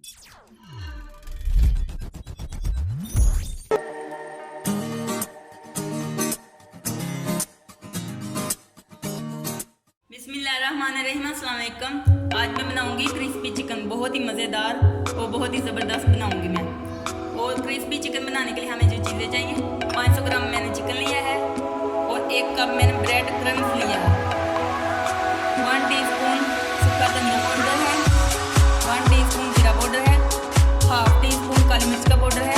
बिस्मिल्लाहिर्रहमानिर्रहीम, अस्सलाम वालेकुम। आज मैं बनाऊंगी क्रिस्पी चिकन, बहुत ही मज़ेदार और बहुत ही ज़बरदस्त बनाऊंगी मैं। और क्रिस्पी चिकन बनाने के लिए हमें जो चीज़ें चाहिए, 500 ग्राम मैंने चिकन लिया है और 1 कप मैंने ब्रेड क्रम्स लिया है। 1 टीस्पून सूखा धनिया पाउडर है, 1 टीस्पून जीरा पाउडर है, हाफ टीस्पून काली मिर्च का पाउडर है,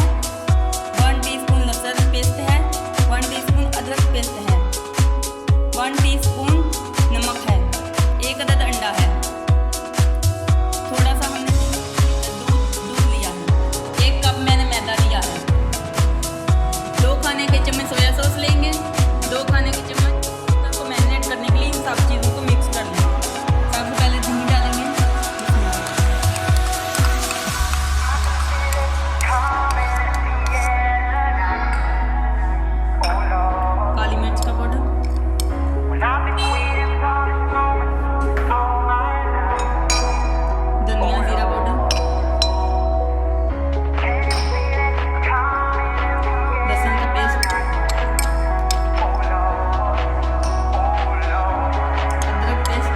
1 टीस्पून लहसुन पेस्ट है, 1 टीस्पून अदरक पेस्ट है, 1 टीस्पून नमक है, 1 अदद अंडा है, थोड़ा सा हमने दूध लिया है, 1 कप मैंने मैदा लिया है, 2 खाने के चम्मच सोया सॉस लेंगे, 2 खाने के चम्मच को मैरिनेट करने के लिए इन सब चीज़ों को मिक्स कर लेंगे। सबसे पहले दही डालेंगे, काली मिर्च का पाउडर, धनिया जीरा पाउडर, लहसुन का पेस्ट, अदरक पेस्ट,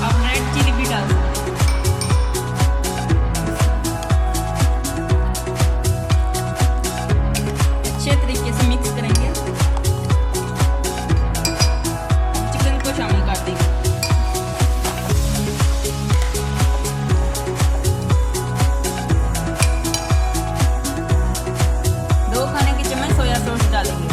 आप रेड चिली भी डाल सकते हैं। अच्छे तरीके से मिक्स करेंगे, चिकन को शामिल कर देंगे। दो खाने के चम्मच सोया सॉस डालेंगे,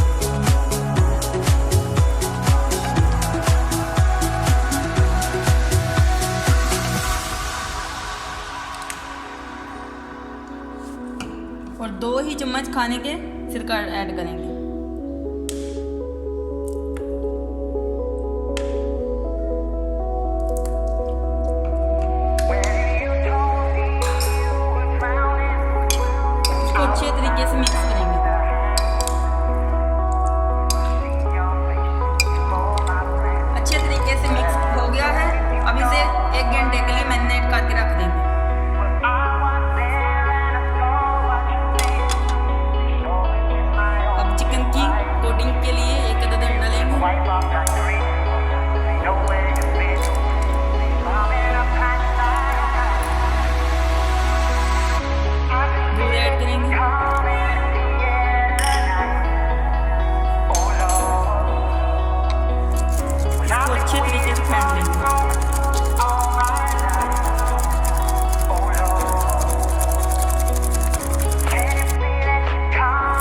और 2 ही चम्मच खाने के सिरका ऐड करेंगे। इसको अच्छे तरीके से मिक्स करेंगे। अच्छे तरीके से मिक्स हो गया है, अब इसे 1 घंटे के लिए मैरिनेट करके रख देंगे। अब चिकन की कोटिंग के लिए 1 अदद अंडा लेंगे, दूध ऐड करेंगे, इसको अच्छे तरीके से फेंट लेंगे।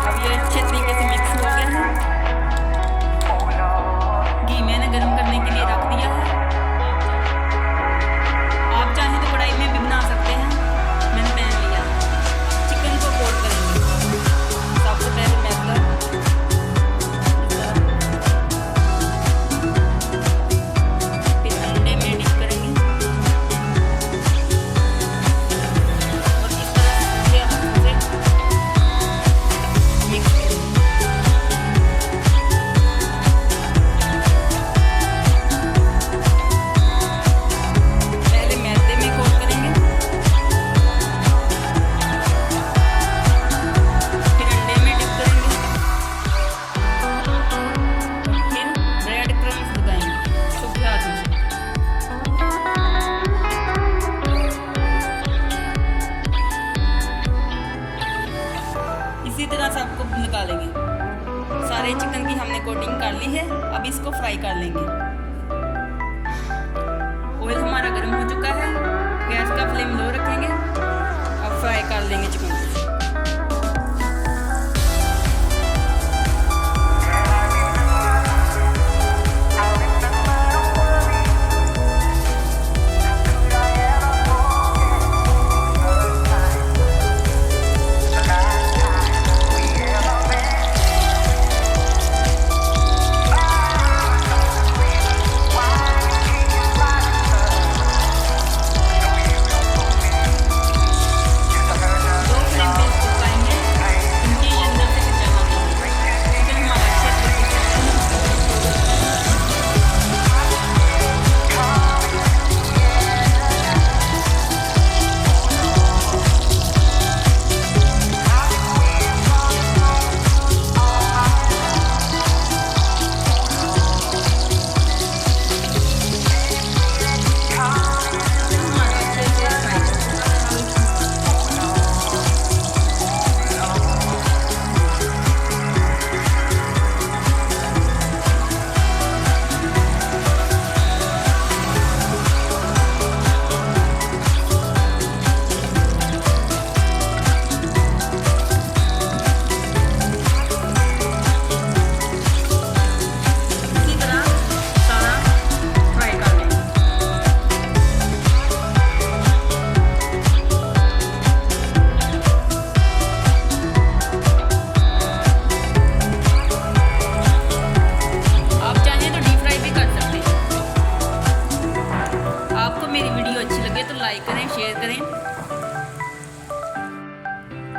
अब ये अच्छे तरीके से मिक्स हो गया है। घी मैंने गर्म करने के लिए रख दिया है, आप चाहें तो कढ़ाई में भी बना सकते हैं, मैंने पैन लिया। चिकन को कोट करेंगे, सबसे पहले मैदा, फिर अंडे में डिप करेंगे और इस तरह से हाथों से मिक्स करेंगे। पहले मैदे में कोट करेंगे, फिर अंडे में डिप करेंगे, फिर ब्रेड क्रम्स लगाएंगे सूखे हाथों से। इसी तरह सबको निकालेंगे। सारे चिकन की हमने कोटिंग कर ली है, अब इसको फ्राई कर लेंगे। ऑयल हमारा गर्म हो चुका है, गैस का फ्लेम लो रखेंगे। अब फ्राई कर लेंगे चिकन को।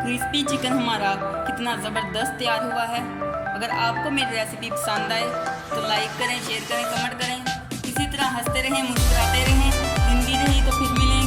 क्रिस्पी चिकन हमारा कितना ज़बरदस्त तैयार हुआ है। अगर आपको मेरी रेसिपी पसंद आए तो लाइक करें, शेयर करें, कमेंट करें। इसी तरह हंसते रहें, मुस्कुराते रहें। जिंदगी रही तो फिर मिलें।